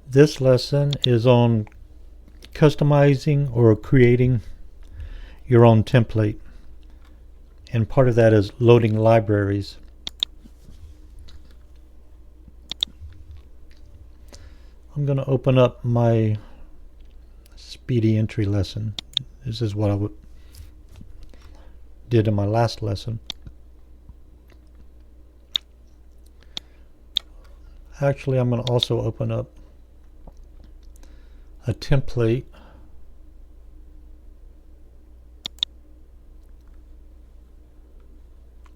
This lesson is on customizing or creating your own template, and part of that is loading libraries. I'm going to open up my speedy entry lesson. This is what I did in my last lesson. Actually, I'm going to also open up a template.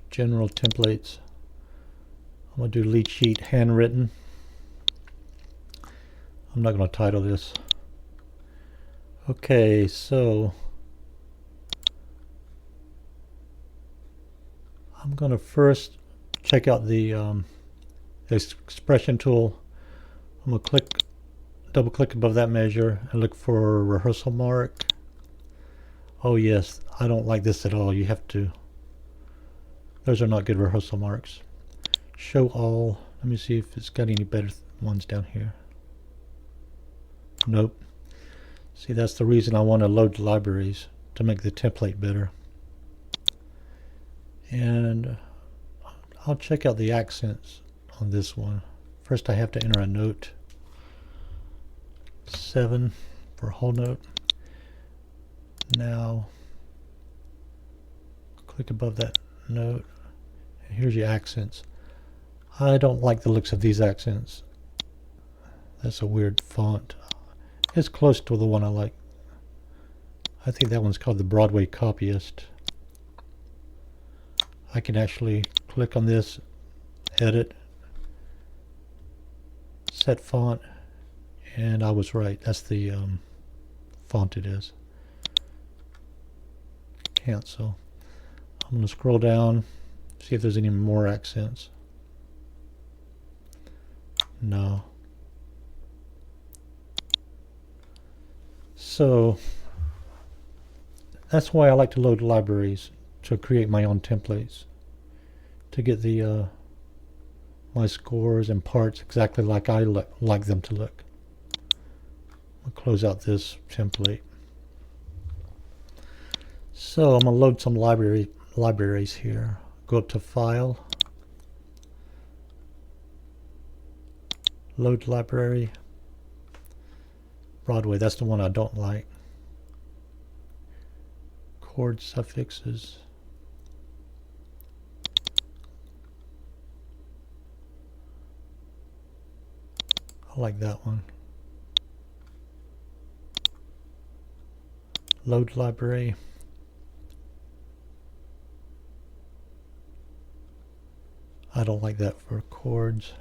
General templates. I'm going to do lead sheet handwritten. I'm not going to title this. Okay, so I'm going to first check out the expression tool. I'm going to double click above that measure and look for a rehearsal mark. Oh yes, I don't like this at all. You have to, those are not good rehearsal marks. Show all. Let me see if it's got any better ones down here. Nope. See, that's the reason I want to load libraries, to make the template better. And I'll check out the accents on this one. First I have to enter a note. 7 for whole note. Now click above that note, and here's your accents. I don't like the looks of these accents. That's a weird font. It's close to the one I like. I think that one's called the Broadway Copyist. I can actually click on this, edit, set font, and I was right. That's the font it is. Cancel. I'm going to scroll down, see if there's any more accents. No. So that's why I like to load libraries, to create my own templates, to get the my scores and parts exactly like I like them to look. I'll close out this template. So I'm going to load some libraries here. Go up to File, Load Library. Broadway, that's the one I don't like. Chord suffixes. I like that one. Load library. I don't like that for chords.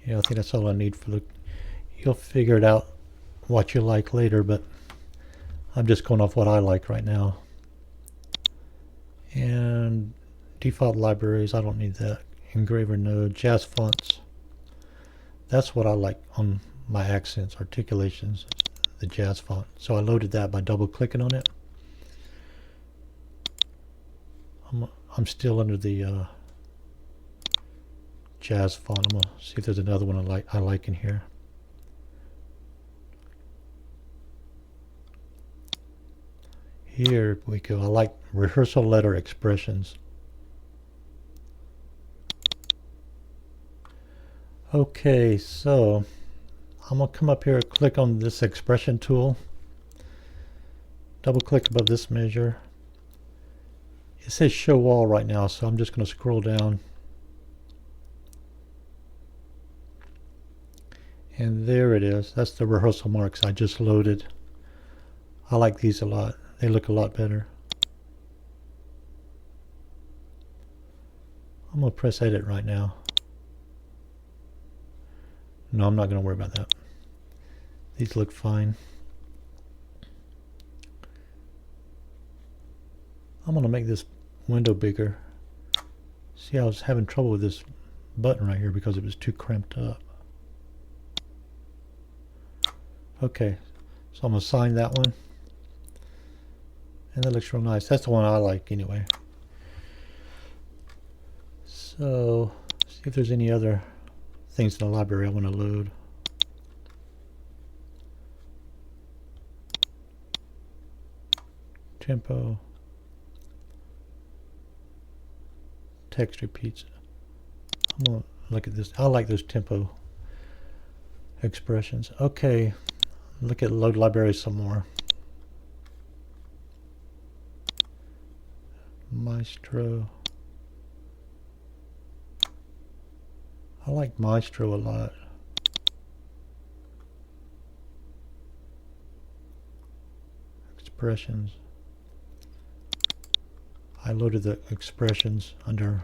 Yeah, I think that's all I need for the... You'll figure it out what you like later, but I'm just going off what I like right now. And default libraries, I don't need that. Engraver node, jazz fonts. That's what I like on my accents, articulations, the jazz font. So I loaded that by double clicking on it. I'm still under the jazz font. I'm gonna see if there's another one I like in here. Here we go. I like rehearsal letter expressions. Okay, so I'm gonna come up here, click on this expression tool, double click above this measure. It says show all right now, so I'm just going to scroll down, and there it is. That's the rehearsal marks I just loaded. I like these a lot. They look a lot better. I'm going to press edit right now. No, I'm not going to worry about that. These look fine. I'm going to make this window bigger. See, I was having trouble with this button right here because it was too cramped up. Okay, so I'm going to assign that one. And that looks real nice. That's the one I like anyway. So, see if there's any other things in the library I want to load. Tempo. Text repeats. I'm going to look at this. I like those tempo expressions. Okay, look at load library some more. Maestro. I like Maestro a lot. Expressions. I loaded the expressions under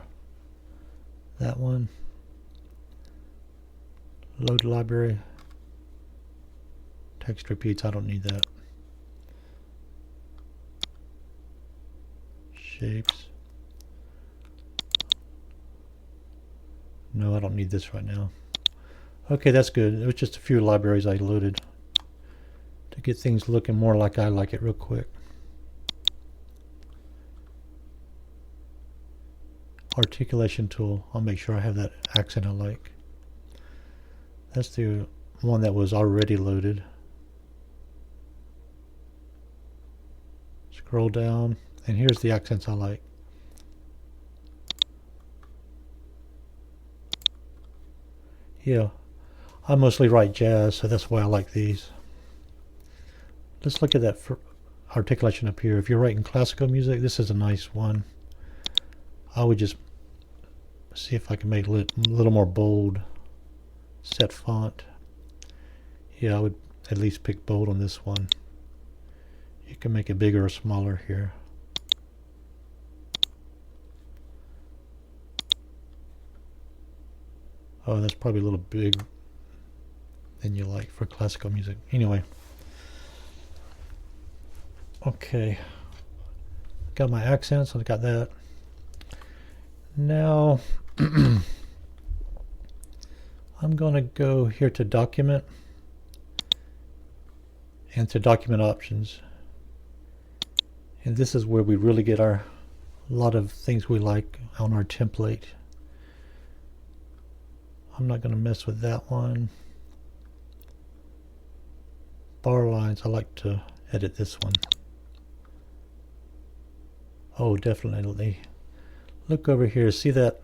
that one. Load library. Text repeats, I don't need that. Shapes. No, I don't need this right now. Okay, that's good. It was just a few libraries I loaded to get things looking more like I like it real quick. Articulation tool. I'll make sure I have that accent I like. That's the one that was already loaded. Scroll down, and here's the accents I like. Yeah, I mostly write jazz, so that's why I like these. Let's look at that for articulation up here. If you're writing classical music, this is a nice one. I would just see if I can make it a little more bold. Set font. Yeah, I would at least pick bold on this one. You can make it bigger or smaller here. Oh, that's probably a little big than you like for classical music. Anyway. Okay. Got my accents, I got that. Now, I'm going to go here to document and to document options. And this is where we really get a lot of things we like on our template. I'm not going to mess with that one. Bar lines, I like to edit this one. Oh, definitely. Look over here, see that?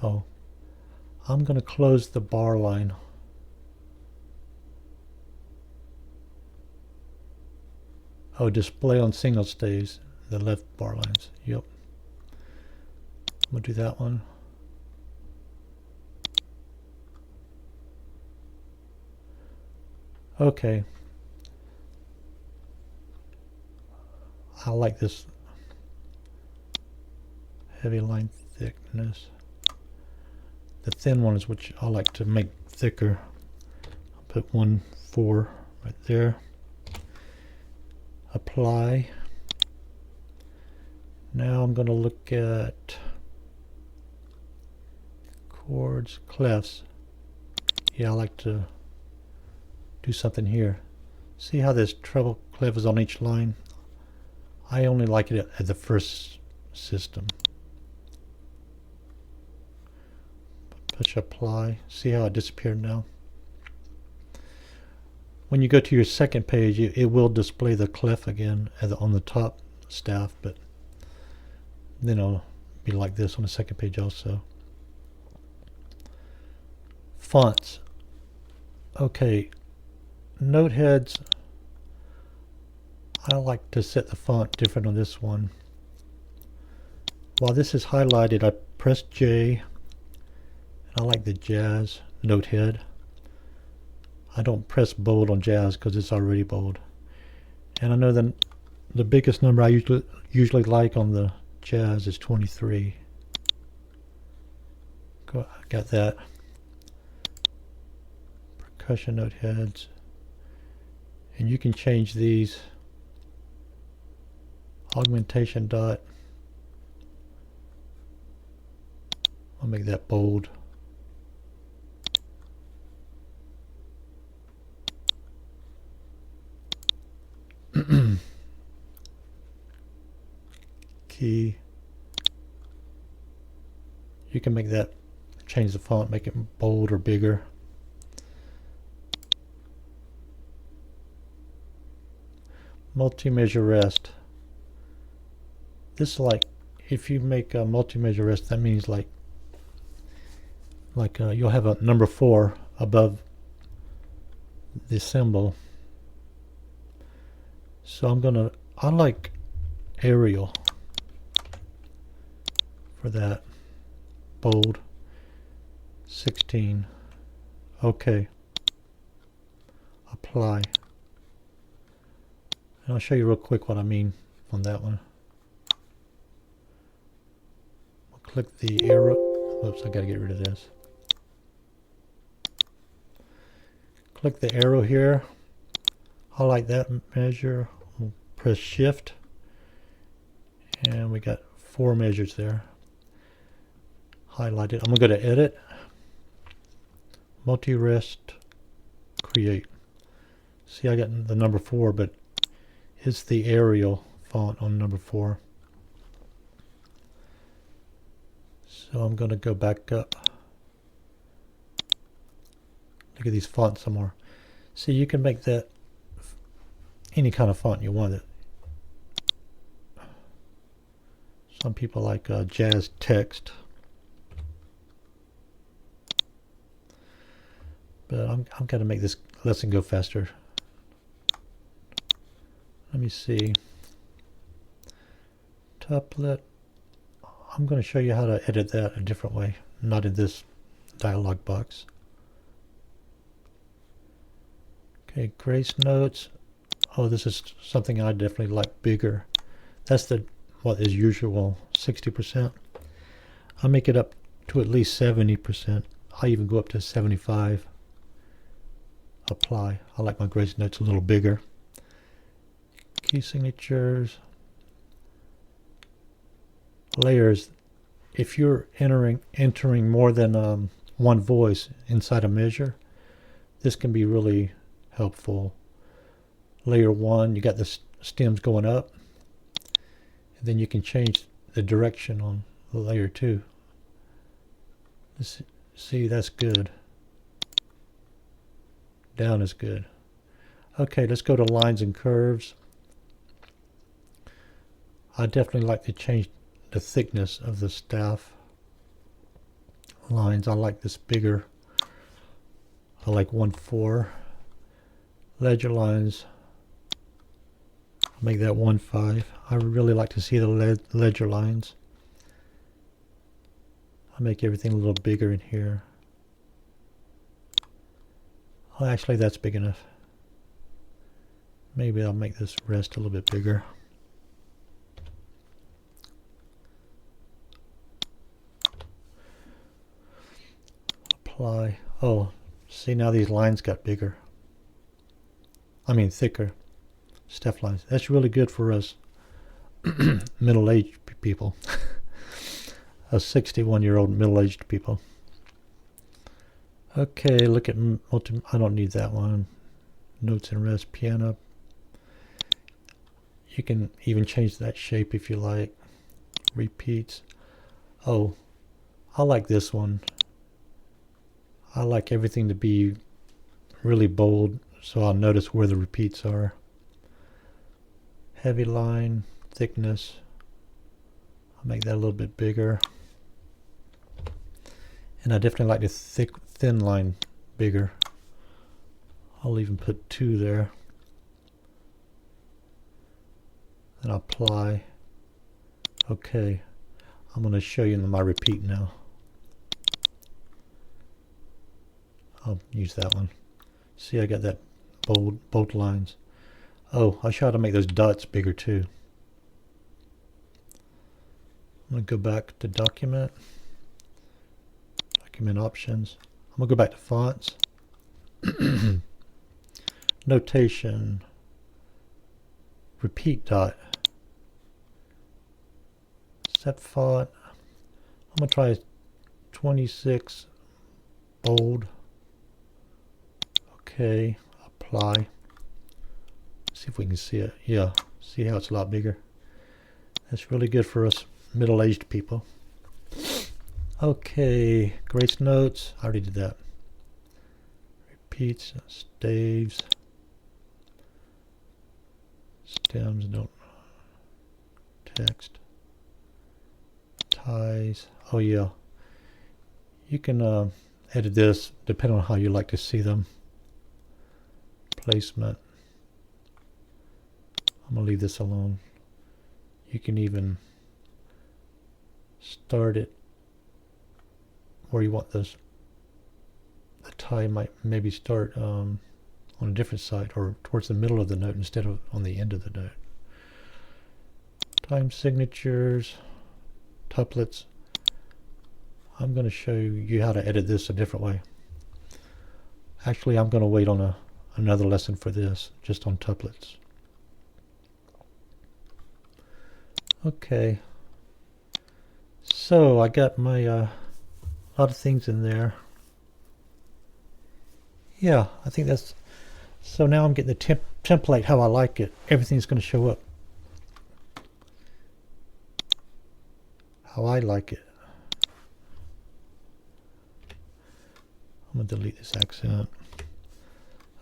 Oh, I'm going to close the bar line. Oh, display on single stays, the left bar lines. Yep. I'm going to do that one. Okay. I like this heavy line thickness. The thin ones, which I like to make thicker. I'll put 1.4 right there. Apply. Now I'm going to look at chords, clefs. Yeah, I like to do something here. See how this treble clef is on each line? I only like it at the first system. Push apply. See how it disappeared now? When you go to your second page, it will display the clef again on the top staff, but then it'll be like this on the second page also. Fonts. Okay, note heads. I like to set the font different on this one. While this is highlighted, I press J, and I like the Jazz note head. I don't press bold on Jazz because it's already bold. And I know that the biggest number I usually like on the Jazz is 23. Got that. Percussion note heads. And you can change these. Augmentation dot. I'll make that bold. Key. You can make that, change the font, make it bold or bigger. Multi-measure rest. This, like, if you make a multi-measure rest, that means like you'll have a number 4 above the symbol. So I like Arial for that. Bold. 16. Okay. Apply. And I'll show you real quick what I mean on that one. I'll click the arrow. Whoops, I gotta get rid of this. Click the arrow here. Highlight that measure. We'll press Shift. And we got 4 measures there. Highlight it. I'm going to go to Edit. Multi-rest. Create. See, I got the number 4, but it's the Arial font on number 4. So I'm going to go back up. Look at these fonts some more. See, you can make that any kind of font you want it. Some people like Jazz Text. But I'm going to make this lesson go faster. Let me see. Template. I'm going to show you how to edit that a different way, not in this dialog box. Okay, Grace Notes. Oh, this is something I definitely like bigger. That's what is usual, 60%. I'll make it up to at least 70%. I'll even go up to 75. Apply. I like my Grace Notes a little bigger. Key signatures. Layers. If you're entering more than one voice inside a measure, this can be really helpful. Layer 1, you got the stems going up, and then you can change the direction on layer 2. See, that's good. Down is good. Okay, let's go to lines and curves. I definitely like to change the thickness of the staff lines. I like this bigger. I like 1/4. Ledger lines, I'll make that 1/5. I really like to see the ledger lines. I'll make everything a little bigger in here. Oh, actually, that's big enough. Maybe I'll make this rest a little bit bigger. Apply. Oh, see, now these lines got bigger. I mean thicker. Step lines. That's really good for us middle-aged people. Us 61-year-old middle-aged people. Okay, look at I don't need that one. Notes and rest, piano. You can even change that shape if you like. Repeats. Oh, I like this one. I like everything to be really bold, so I'll notice where the repeats are. Heavy line, thickness. I'll make that a little bit bigger. And I definitely like the thin line bigger. I'll even put 2 there. And apply. Okay. I'm going to show you my repeat now. I'll use that one. See, I got that bold lines. Oh, I'll show how to make those dots bigger too. I'm going to go back to document. Document options. I'm going to go back to fonts. Notation. Repeat dot. Set font. I'm going to try 26 bold. Okay, apply. See if we can see it. Yeah, see how it's a lot bigger. That's really good for us middle-aged people. Okay, grace notes. I already did that. Repeats, staves, stems, don't, text, ties. Oh yeah, you can edit this depending on how you like to see them. Placement. I'm gonna leave this alone. You can even start it where you want this. The tie might maybe start on a different side or towards the middle of the note instead of on the end of the note. Time signatures, tuplets. I'm going to show you how to edit this a different way. Actually, I'm going to wait on another lesson for this, just on tuplets. Okay. So I got my lot of things in there. Yeah, I think that's, so now I'm getting the template how I like it. Everything's going to show up how I like it. I'm going to delete this accent.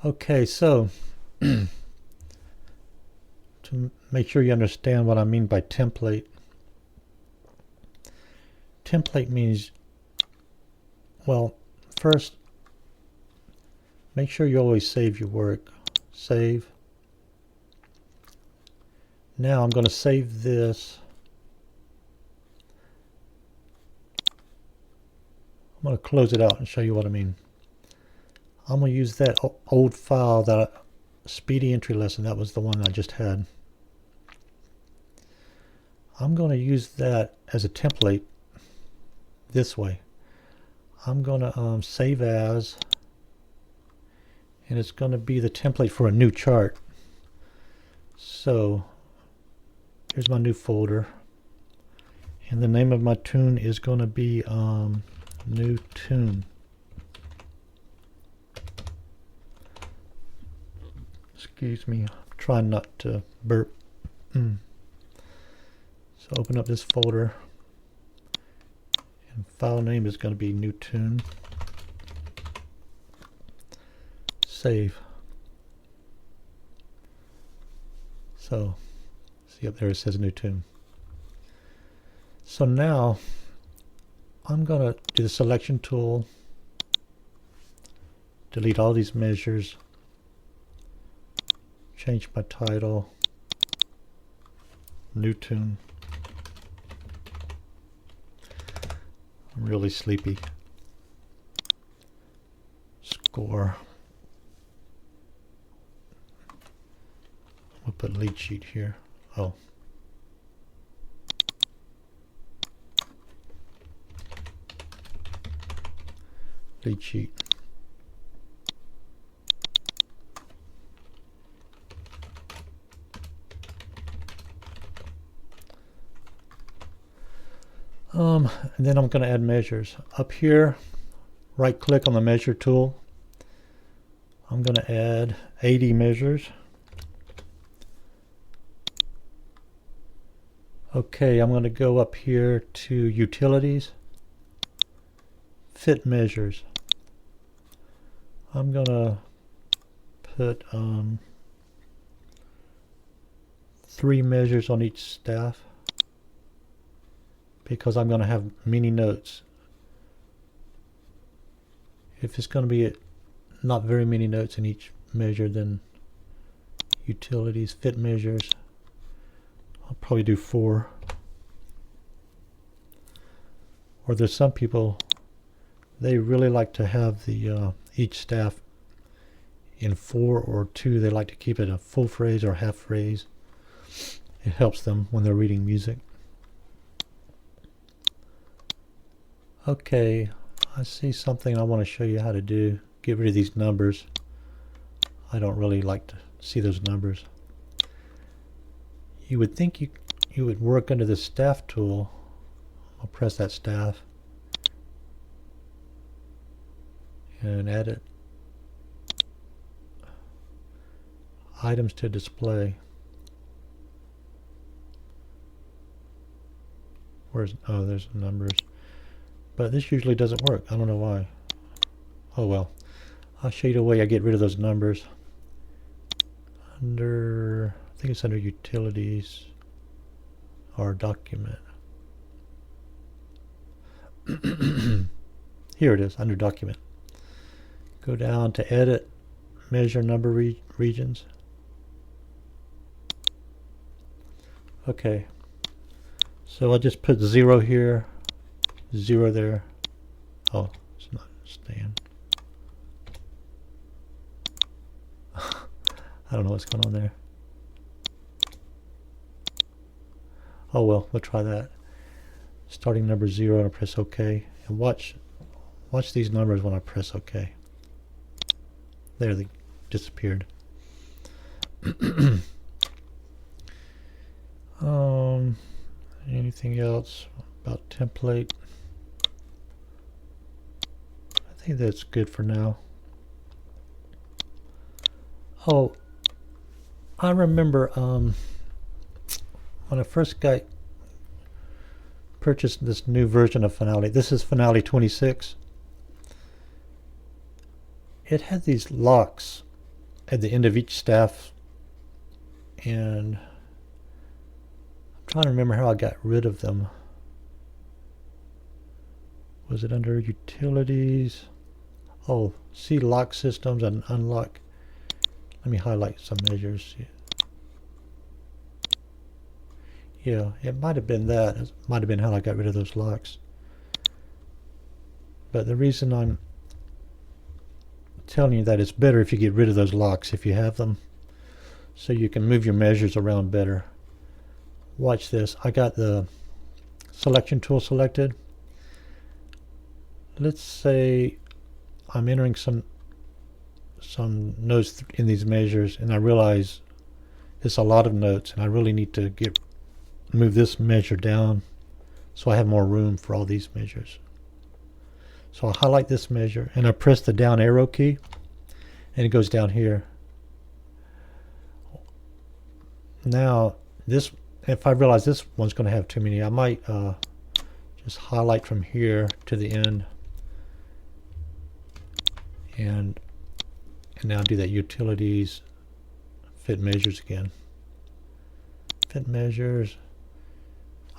Okay, so to make sure you understand what I mean by template. Template means, well, first, make sure you always save your work. Save. Now I'm going to save this. I'm going to close it out and show you what I mean. I'm going to use that old file, that Speedy Entry lesson. That was the one I just had. I'm going to use that as a template this way. I'm going to save as, and it's going to be the template for a new chart. So here's my new folder, and the name of my tune is going to be new tune. Excuse me, I'm trying not to burp. So open up this folder, and file name is going to be new tune. Save. So see up there it says new tune. So now I'm going to do the selection tool, delete all these measures, change my title, new tune. I'm really sleepy. Score. We'll put lead sheet here. Oh. Lead sheet. And then I'm going to add measures. Up here, right click on the measure tool. I'm going to add 80 measures. Okay, I'm going to go up here to utilities, fit measures. I'm going to put 3 measures on each staff, because I'm going to have many notes. If it's going to be not very many notes in each measure, then utilities, fit measures, I'll probably do 4. Or there's some people, they really like to have the each staff in 4 or 2. They like to keep it a full phrase or half phrase. It helps them when they're reading music. Okay, I see something I want to show you how to do. Get rid of these numbers. I don't really like to see those numbers. You would think you would work under the staff tool. I'll press that staff and edit. items to display. Where's, oh, there's the numbers. But this usually doesn't work. I don't know why. Oh well. I'll show you the way I get rid of those numbers. Under, I think it's under utilities or document. Here it is, under document. Go down to edit, measure number regions. Okay. So I'll just put 0 here, 0 there. Oh, it's not staying. I don't know what's going on there. Oh well, we'll try that. Starting number 0 and I press OK. And watch these numbers when I press OK. There, they disappeared. Anything else about template? I think that's good for now. Oh, I remember when I first purchased this new version of Finale. This is Finale 26. It had these locks at the end of each staff, and I'm trying to remember how I got rid of them. Was it under utilities? Oh, see lock systems and unlock. Let me highlight some measures. Yeah, it might have been that. It might have been how I got rid of those locks. But the reason I'm telling you that it's better if you get rid of those locks if you have them, so you can move your measures around better. Watch this. I got the selection tool selected. Let's say I'm entering some notes in these measures, and I realize it's a lot of notes, and I really need to move this measure down so I have more room for all these measures. So I'll highlight this measure and I press the down arrow key, and it goes down here. Now this, if I realize this one's going to have too many, I might just highlight from here to the end, and now do that utilities, fit measures again. Fit measures.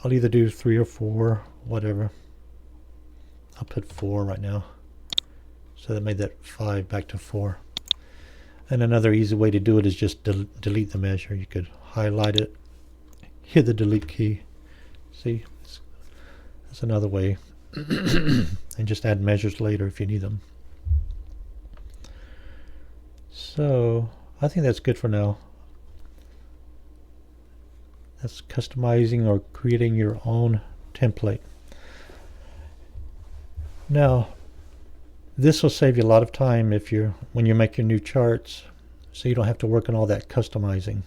I'll either do 3 or 4, whatever. I'll put 4 right now. So that made that 5 back to 4. And another easy way to do it is just delete the measure. You could highlight it, hit the delete key. See, that's another way. And just add measures later if you need them. So I think that's good for now. That's customizing or creating your own template. Now, this will save you a lot of time when you make your new charts, so you don't have to work on all that customizing.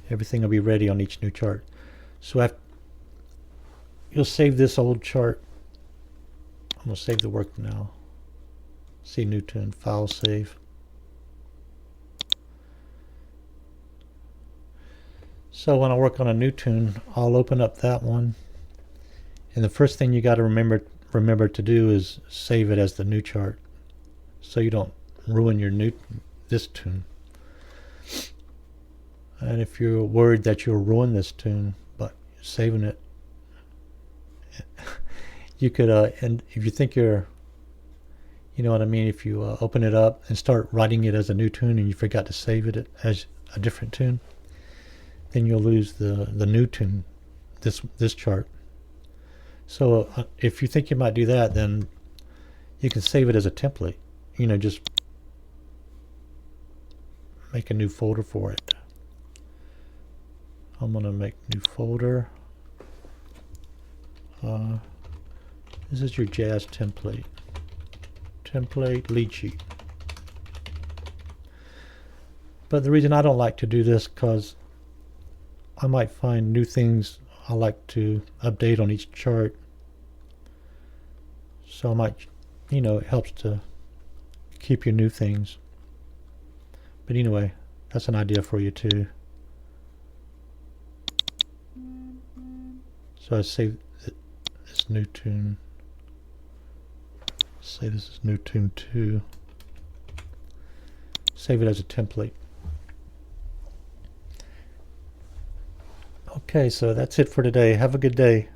Everything will be ready on each new chart. So you'll save this old chart. I'm going to save the work now. See new tune, file save. So when I work on a new tune, I'll open up that one, and the first thing you got to remember to do is save it as the new chart, so you don't ruin this tune. And if you're worried that you'll ruin this tune by saving it, you could and if you think you know what I mean, if you open it up and start writing it as a new tune and you forgot to save it as a different tune, then you'll lose the new tune, this chart. So if you think you might do that, then you can save it as a template. Just make a new folder for it. I'm going to make new folder. This is your jazz template. Template lead sheet. But the reason I don't like to do this, because I might find new things I like to update on each chart. So I might, it helps to keep your new things. But anyway, That's an idea for you too. So I save this new tune. Say this is new tune 2. Save it as a template. Okay, so that's it for today. Have a good day.